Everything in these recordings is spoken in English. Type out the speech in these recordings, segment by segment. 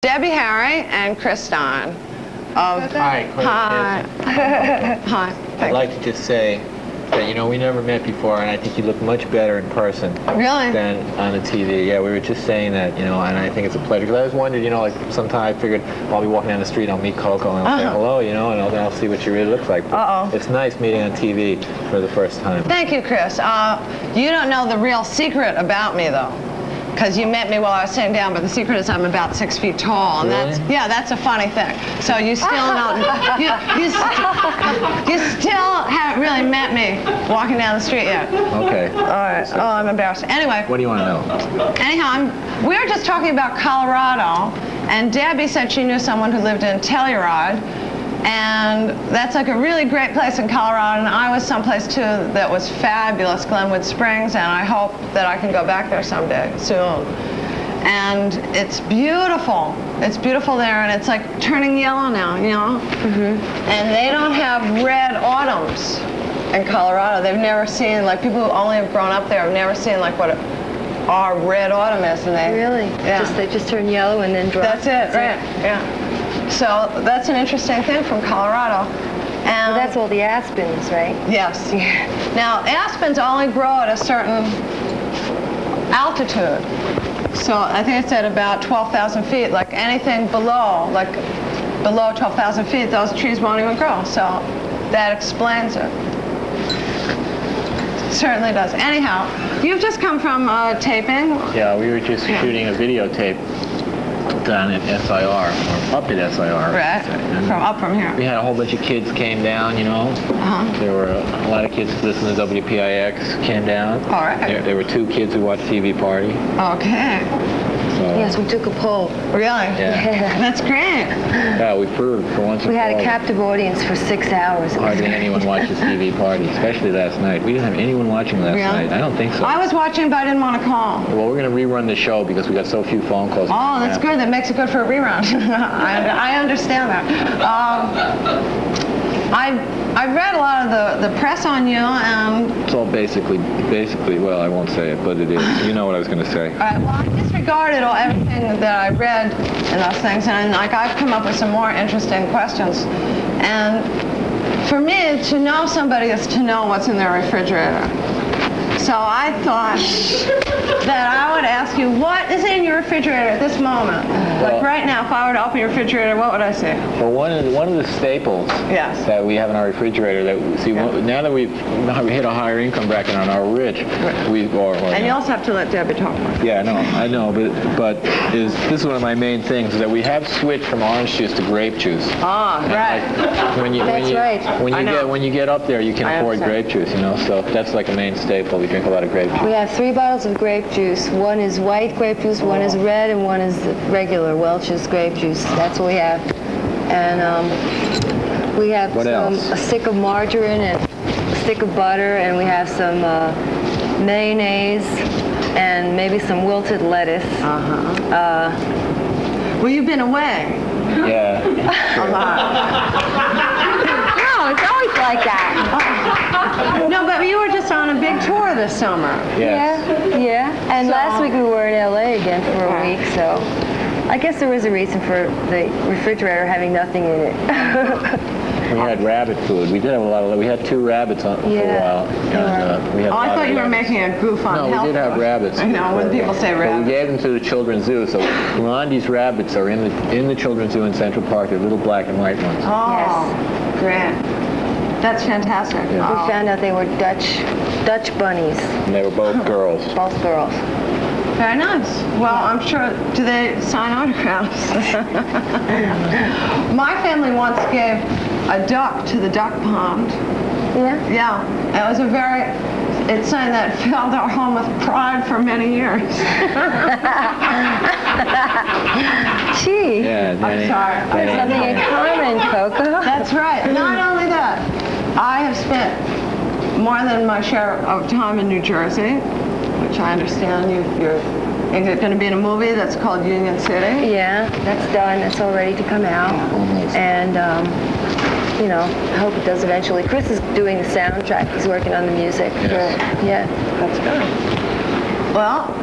Debbie Harry and Chris Stein. Hi, Chris. Hi. Hi. I'd like to just say that, you know, we never met before, and I think you look much better in person Really? than on the TV. Yeah, we were just saying that, you know, and I think it's a pleasure. Because I always wondered, you know, like sometime I figured I'll be walking down the street, I'll meet Coco, and I'll say hello, you know, and then I'll see what she really looks like. It's nice meeting on TV for the first time. Thank you, Chris. You don't know the real secret about me, though. Because you met me while I was sitting down, but the secret is I'm about 6 feet tall, and that's a funny thing. So you still don't, you still haven't really met me walking down the street yet. Okay. All right. Oh, I'm embarrassed. Anyway. What do you want to know? Anyhow, we were just talking about Colorado, and Debbie said she knew someone who lived in Telluride. And that's like a really great place in Colorado, and I was someplace too that was fabulous, Glenwood Springs, and I hope that I can go back there someday soon. And it's beautiful. It's beautiful there, and it's like turning yellow now, you know? And they don't have red autumns in Colorado. They've never seen, like people who only have grown up there have never seen like what our red autumn is. And they Really? Yeah. They just turn yellow and then drop? That's it, right, yeah. So that's an interesting thing from Colorado. And Well, that's all the aspens, right? yes. Now, aspens only grow at a certain altitude. So I think it's at about 12,000 feet. Like anything below 12,000 feet, those trees won't even grow. So that explains it. Certainly does. Anyhow, you've just come from taping. Yeah, we were just shooting a videotape down at SIR, or up at SIR. Right, from here. We had a whole bunch of kids came down, you know. There were a lot of kids who listened to WPIX came down. All right. There were 2 kids who watched TV Party. Okay. So, Yes, we took a poll. Really? Yeah. That's great. Yeah, we proved for once and We for had all a captive audience for 6 hours. hardly anyone watches TV Party, especially last night. We didn't have anyone watching last night. I don't think so. I was watching, but I didn't want to call. Well, we're going to rerun the show because we got so few phone calls. Oh, that's good. That makes it good for a rerun. I understand that. I read a lot of the press on you, and It's all basically, well, I won't say it, but it is. You know what I was going to say. all right, well, I disregarded everything that I read and those things, and like I've come up with some more interesting questions. And for me, to know somebody is to know what's in their refrigerator. So I thought that I would ask you, what is in your refrigerator at this moment? Like right now, if I were to open your refrigerator, what would I see? Well, one of the staples that we have in our refriter that now that we've hit a higher income bracket and are rich, and you also have to let Debbie talk more. Yeah, no, I know, but this is one of my main things is that we have switched from orange juice to grape juice. Ah, right. When you get up there, you can afford grape juice, you know. So that's like a main staple. We drink a lot of grape juice. We have 3 bottles of grape juice. One is white grape juice, one is red, and one is regular Welch's grape juice. That's what we have. And we have a stick of margarine and a stick of butter, and we have some mayonnaise and maybe some wilted lettuce. Well, you've been away. Yeah. A lot. No, it's always like that. No, but you were just on a big tour this summer. Yes. Yeah. And last week we were in LA again for a week, so I guess there was a reason for the refrigerator having nothing in it. We had rabbit food. We did have a lot of. We had 2 rabbits for a while. And, we had I thought you were making a goof on health. No, we did have rabbits. I know when people say rabbits. But we gave them to the children's zoo. So Blondie's rabbits are in the children's zoo in Central Park. They're little black and white ones. Oh, great. That's fantastic. Yeah. We found out they were Dutch bunnies. And they were both girls. Both girls. Very nice. Well, I'm sure, do they sign autographs? My family once gave a duck to the duck pond. Yeah? Yeah. It was it's something that filled our home with pride for many years. Gee. Yeah, I'm sorry. There's something in common, Coco. That's right. Not only that, I have spent more than my share of time in New Jersey, which I understand you're going to be in a movie that's called Union City. Yeah, that's done. It's all ready to come out. And, you know, I hope it does eventually. Chris is doing the soundtrack. He's working on the music. Yes. Yeah. That's good. Well,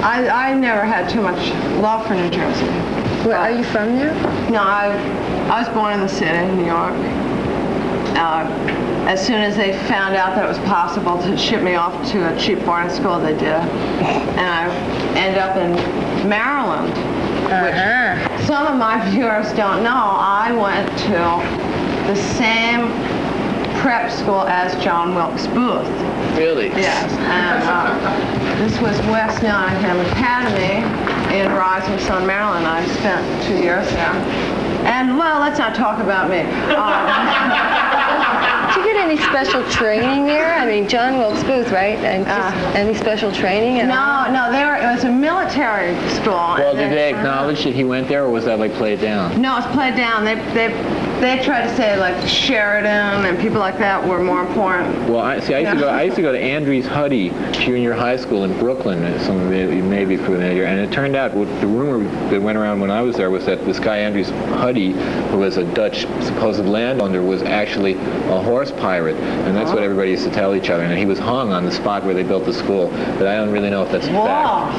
I never had too much love for New Jersey. Where, are you from there? No, I was born in the city, New York. As soon as they found out that it was possible to ship me off to a cheap boarding school, they did. And I ended up in Maryland, which some of my viewers don't know. I went to the same prep school as John Wilkes Booth. Really? Yes. And this was West Nottingham Academy in Rising Sun, Maryland. I spent 2 years there. And, well, let's not talk about me. Did you get any special training there? I mean, John Wilkes Booth, right? And any special training? No, it was a military school. Well, did they acknowledge that he went there, or was that like played down? No, it's played down. They tried to say like Sheridan and people like that were more important. Well, I used to go to Andrews Huddy Junior High School in Brooklyn. Some of you may be familiar. And it turned out, the rumor that went around when I was there was that this guy Andrews Huddy, who was a Dutch supposed landowner, was actually a horse pirate, and that's what everybody used to tell each other. And he was hung on the spot where they built the school. But I don't really know if that's a fact.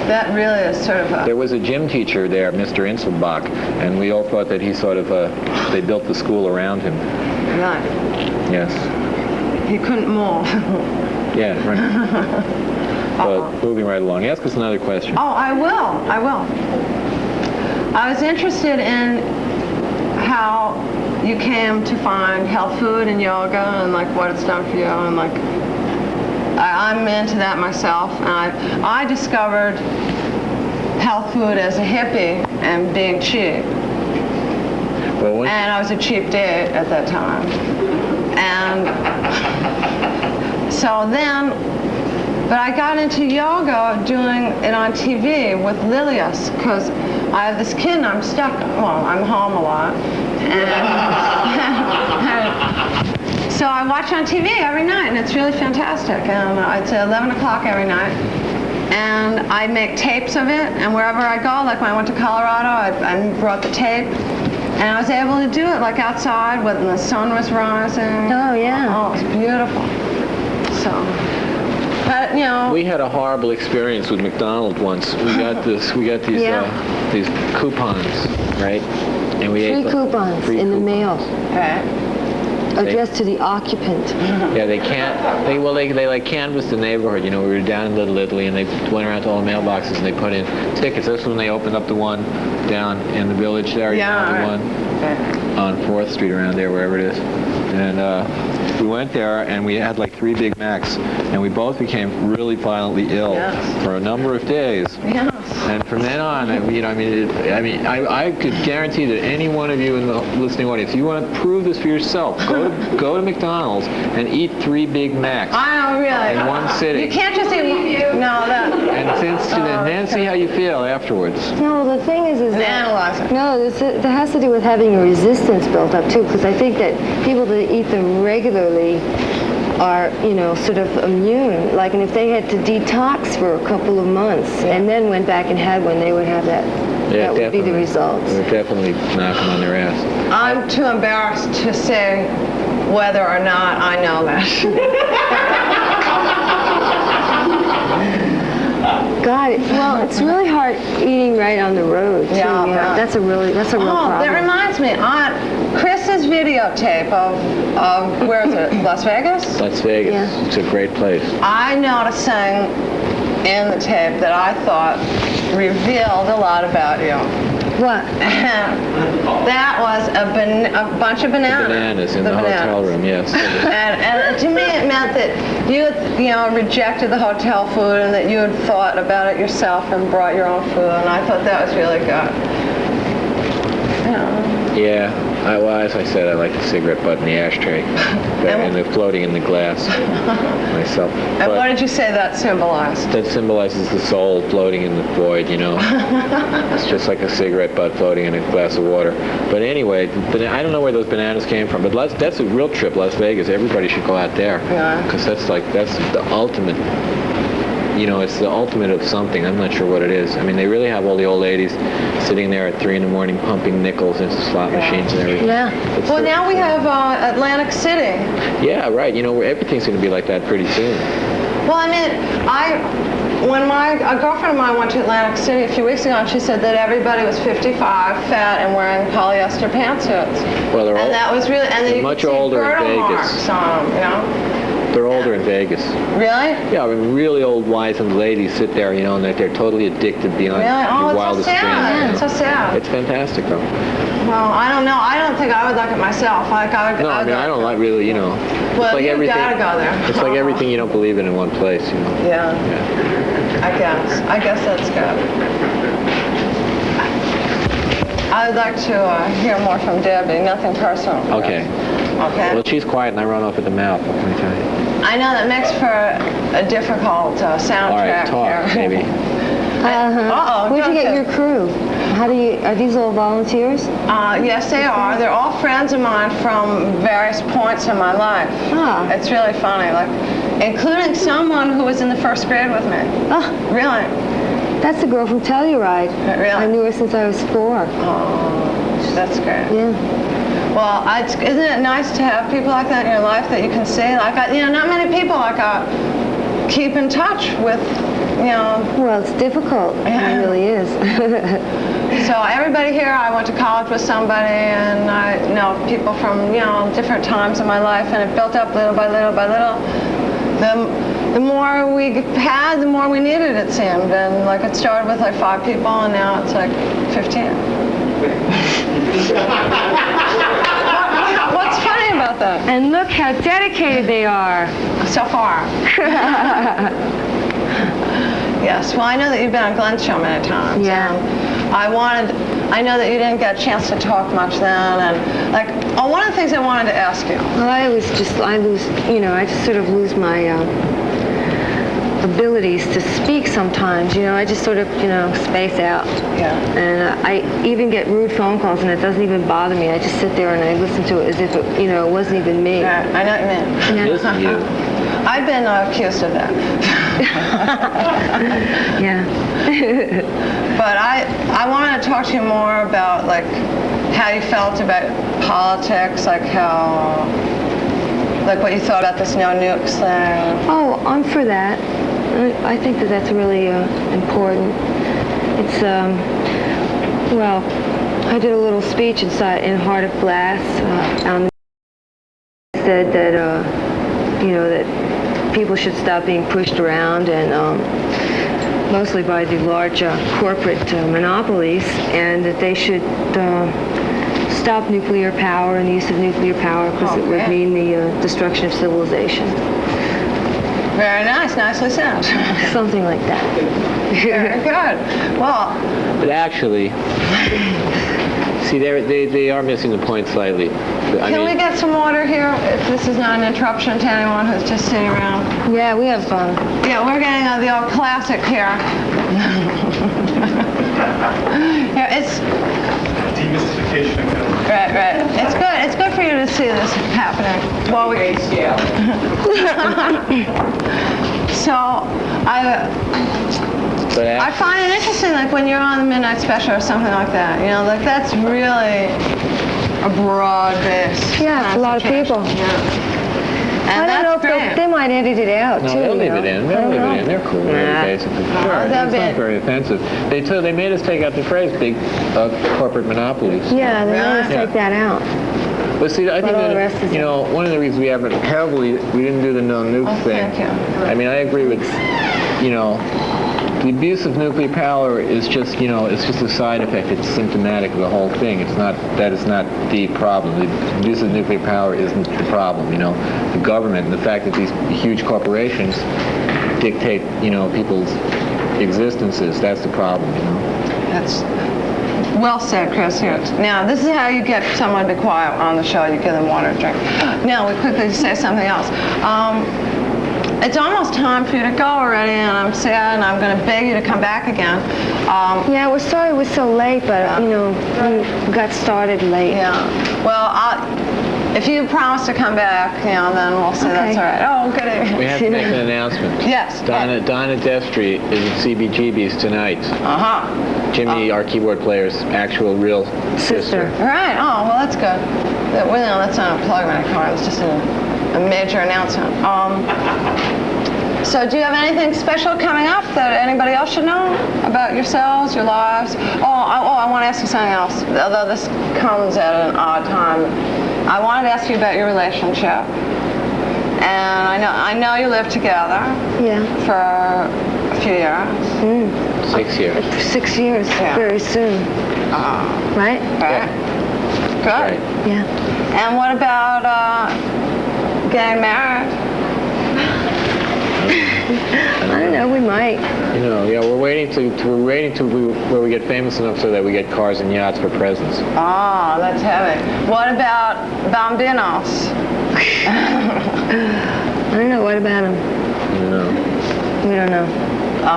That really is sort of a... There was a gym teacher there, Mr. Inselbach, and we all thought that he sort of, they built the school around him. Right. Yes. He couldn't move. Yeah, right. But moving right along. Ask us another question. Oh, I will. I was interested in how you came to find health food and yoga and like what it's done for you, and like I'm into that myself, and I discovered health food as a hippie and being cheap. Well, and I was a cheap date at that time. And so then, but I got into yoga doing it on TV with Lilius, because I have this kid and I'm stuck, well, I'm home a lot. And so I watch on TV every night, and it's really fantastic. And it's at 11 o'clock every night. And I make tapes of it, and wherever I go, like when I went to Colorado, I brought the tape. And I was able to do it like outside when the sun was rising. Oh, yeah. Oh, it was beautiful. So, but, you know. We had a horrible experience with McDonald's once. We got these coupons, right? And we ate coupons in the mail. Okay. Addressed to the occupant. Yeah, they like canvassed the neighborhood. You know, we were down in Little Italy, and they went around to all the mailboxes and they put in tickets. That's when they opened up the one down in the village there. Yeah, the one on 4th Street around there, wherever it is. And we went there, and we had like 3 Big Macs, and we both became really violently ill for a number of days. Yes. And from then on, I could guarantee that any one of you in the listening audience, if you want to prove this for yourself, go to McDonald's and eat 3 Big Macs. I know, really. In one sitting. You can't just eat And then see how you feel afterwards. No, the thing is analyze it. No, that has to do with having a resistance built up too, because I think that people that eat them regularly are, sort of immune. Like, and if they had to detox for a couple of months and then went back and had one, they would have that. Yeah, that would be the results. They would definitely knock them on their ass. I'm too embarrassed to say whether or not I know that. God, well, it's really hard eating right on the road, too. Yeah. That's a real problem. That reminds me, Chris's videotape of where is it, Las Vegas? Las Vegas. Yeah. It's a great place. I noticed something in the tape that I thought revealed a lot about you. What? That was a bunch of bananas. Bananas in the hotel room, yes. and to me it meant that you had, rejected the hotel food and that you had thought about it yourself and brought your own food, and I thought that was really good. Yeah. As I said, I like the cigarette butt in the ashtray and the floating in the glass myself. And what did you say that symbolized? That symbolizes the soul floating in the void, It's just like a cigarette butt floating in a glass of water. But anyway, I don't know where those bananas came from, but that's a real trip, Las Vegas. Everybody should go out there. Yeah. Because that's the ultimate. It's the ultimate of something. I'm not sure what it is. I mean, they really have all the old ladies sitting there at 3 a.m. pumping nickels into slot machines and everything. Yeah. Well, now we have Atlantic City. Yeah, right. Everything's going to be like that pretty soon. Well, I mean, when a girlfriend of mine went to Atlantic City a few weeks ago, and she said that everybody was 55, fat, and wearing polyester pantsuits. Well, they're and that was really, and then you much could see older in girdle Vegas. marks on them, you know. They're older in Vegas. Really? Yeah, I mean, really old wizened ladies sit there, you know, and they're totally addicted beyond Really? Oh, your it's wildest so sad. dreams. It's so sad. It's fantastic, though. Well, I don't know. I don't think I would like it myself. Like I would. No, I mean, I don't like really, you know. Well, it's like you everything, gotta go there. It's like everything you don't believe in one place, you know. Yeah. I guess that's good. I'd like to hear more from Debbie. Nothing personal. Okay. Okay. Well, she's quiet and I run off at the mouth. What can I tell you? I know that makes for a difficult soundtrack. All right, talk, here. maybe. Where'd you get your crew? Are these all volunteers? Yes, they are. They're all friends of mine from various points in my life. Ah. It's really funny, like, including someone who was in the first grade with me. Oh, Really? that's the girl from Telluride. Really? I knew her since I was 4. Oh, that's great. Yeah. Well, isn't it nice to have people like that in your life that you can see? Like, not many people keep in touch with, you know. Well, it's difficult. Yeah. It really is. So everybody here, I went to college with somebody, and I know people from, you know, different times in my life, and it built up little by little by little. The more we had, the more we needed, it seemed. And like it started with like 5 people, and now it's like 15. What's funny about that? And look how dedicated they are. So far. Yes, well, I know that you've been on Glenn's show many times. Yeah. I know that you didn't get a chance to talk much then, and like, one of the things I wanted to ask you. Well, I just sort of lose my abilities to speak sometimes. You know, I just sort of, space out. Yeah. And I even get rude phone calls, and it doesn't even bother me. I just sit there and I listen to it as if it, it wasn't even me. Yeah, I know what you mean. Yeah. It isn't you. I've been accused of that. Yeah. But I wanted to talk to you more about like how you felt about politics, like what you thought about this no nukes thing. Oh, I'm for that. I think that that's really important. It's well, I did a little speech in Heart of Glass. Said that that people should stop being pushed around and mostly by the large corporate monopolies, and that they should stop nuclear power and the use of nuclear power because it would mean the destruction of civilization. Very nice, nicely said. Something like that. Very good. Well, But actually, see, they are missing the point slightly. Can we get some water here? If this is not an interruption to anyone who's just sitting around. Yeah, we have fun. Yeah, we're getting the old classic here. Yeah, it's demystification of film. right. It's good for you to see this happening. Well, so I find it interesting, like when you're on the Midnight Special or something like that. Like that's really a broad base. Yeah, it's a lot of people. Yeah. And I don't know if they might edit it out, No, too. they'll leave it in. They'll leave it in. They're cool, basically. Sure, it's not very offensive. They made us take out the phrase "big corporate monopolies." Yeah, they made us take that out. But see, I think all the rest that, is one of the reasons we didn't do the no nuke thing. Thank you. I mean, I agree with, the abuse of nuclear power is just, it's just a side effect. It's symptomatic of the whole thing. That is not the problem. The abuse of nuclear power isn't the problem, The government and the fact that these huge corporations dictate, people's existences, that's the problem, That's well said, Chris. Here. Now, this is how you get someone to be quiet on the show. You give them water to drink. Now, we quickly say something else. It's almost time for you to go already, and I'm sad, and I'm going to beg you to come back again. Yeah, we're sorry we're so late, but, we got started late. Yeah. Well, if you promise to come back, then we'll say that's all right. Oh, goody. We have to make an announcement. Yes. Donna Destry is at CBGB's tonight. Uh-huh. Jimmy, our keyboard player's actual real sister. Right. Oh, well, that's good. Well, that's not a plug or anything. It's just a major announcement. So do you have anything special coming up that anybody else should know about yourselves, your lives? I want to ask you something else, although this comes at an odd time. I wanted to ask you about your relationship. And I know you live together. Yeah. For a few years. 6 years. 6 years, very soon. Right? Right. Good. Right. Yeah. And what about getting married? I don't know, we might. We're waiting to where we get famous enough so that we get cars and yachts for presents. Oh, that's heavy. What about bambinos? I don't know, what about them? We don't know.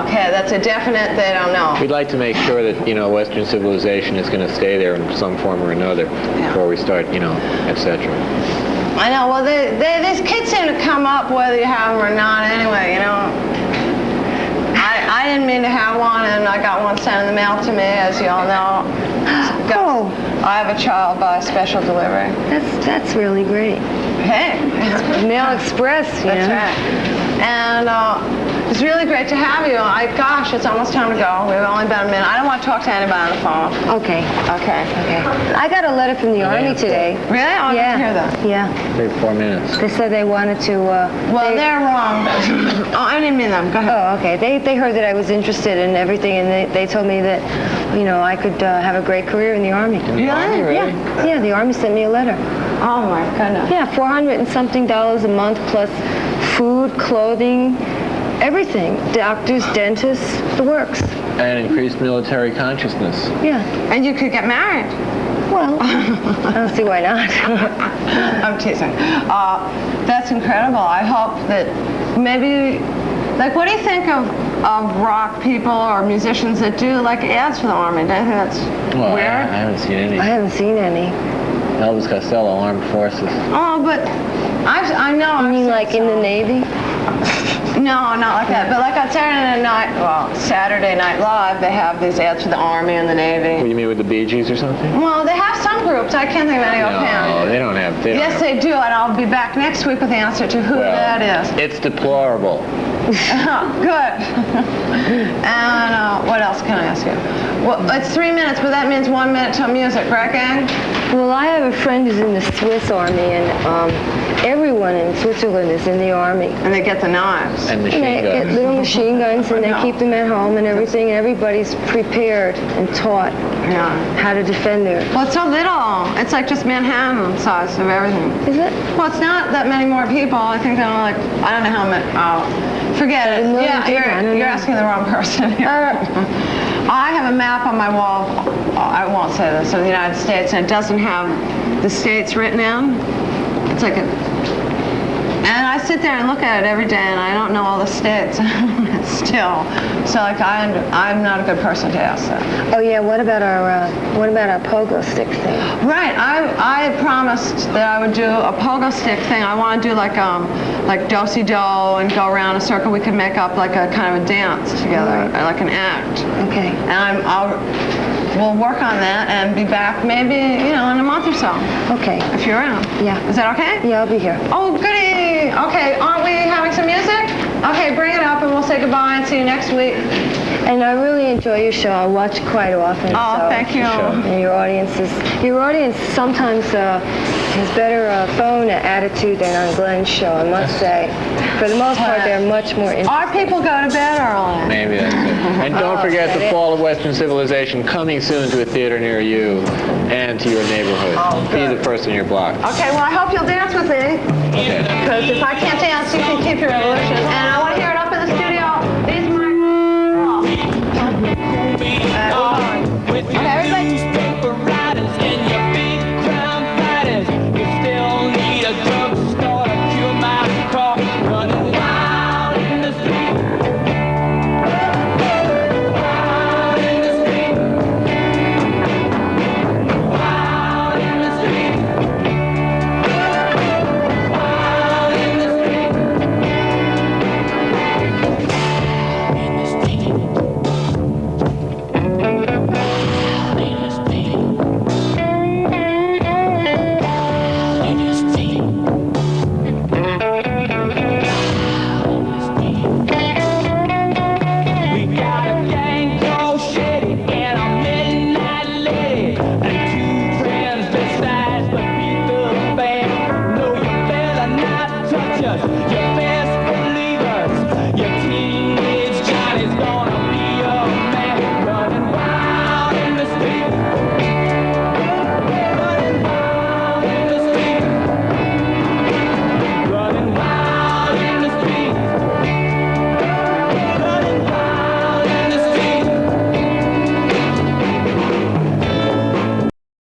Okay, that's a definite they don't know. We'd like to make sure that, Western civilization is going to stay there in some form or another before we start, etc. I know, well, these kids seem to come up whether you have them or not anyway, I didn't mean to have one, and I got one sent in the mail to me, as you all know. I have a child by special delivery. That's really great. Hey. Mail Express, That's right. And it's really great to have you. Gosh, it's almost time to go. We've only been a minute. I don't want to talk to anybody on the phone. Okay. Okay. I got a letter from the Army today. Really? I didn't hear that. Yeah. Maybe 4 minutes. They said they wanted to... they're wrong. I didn't mean them. Go ahead. Oh, okay. They heard that I was interested in everything, and they told me that, I could have a great career in the Army. In the Army, really? Yeah, the Army sent me a letter. Oh, my goodness. Yeah, $400 and something a month, plus food, clothing, everything. Doctors, dentists, the works. And increased military consciousness. Yeah. And you could get married. Well, I don't see why not. I'm teasing. That's incredible. I hope that maybe, what do you think of rock people or musicians that do ads for the Army? Do you think that's weird? I haven't seen any. I haven't seen any. Elvis Costello, Armed Forces. Oh, but I know. You mean in the Navy? No, not like that. But on Saturday Night Live, they have these ads for the Army and the Navy. What, you mean with the Bee Gees or something? Well, they have some groups. I can't think of any offhand. No, they don't have. Yes, they do, and I'll be back next week with the answer to who that is. It's deplorable. Good. And what else can I ask you? Well, it's 3 minutes, but that means 1 minute till music, right, gang? Well, I have a friend who's in the Swiss Army, and everyone in Switzerland is in the Army. And they get the knives. And They get little machine guns, and they keep them at home and everything, and everybody's prepared and taught how to defend their... Well, it's so little. It's just Manhattan size of everything. Is it? Well, it's not that many more people. I think they're I don't know how many. Forget it. You're asking the wrong person here. I have a map on my wall, I won't say this, of the United States, and it doesn't have the states written in. It's and I sit there and look at it every day, and I don't know all the states still. So I'm not a good person to ask that. Oh yeah, what about our pogo stick thing? Right, I promised that I would do a pogo stick thing. I want to do like do-si-do and go around a circle. We could make up a kind of a dance together, like an act. Okay. And we'll work on that and be back maybe, in a month or so. Okay. If you're around. Yeah. Is that okay? Yeah, I'll be here. Oh, goody. Okay, aren't we having some music? Okay, bring it up and we'll say goodbye and see you next week. And I really enjoy your show. I watch quite often. Oh, thank you. And your audience sometimes has better phone attitude than on Glenn's show, I must say. For the most part, they're much more interesting. Our people go to bed early. Maybe that's it. And don't forget The Fall of Western Civilization, coming soon to a theater near you and to your neighborhood. Be the first in your block. Okay, well, I hope you'll dance with me. Okay. Because if I can't dance, you can keep your revolution. And I want to hear it up in the studio. These are my... Okay, everybody. us.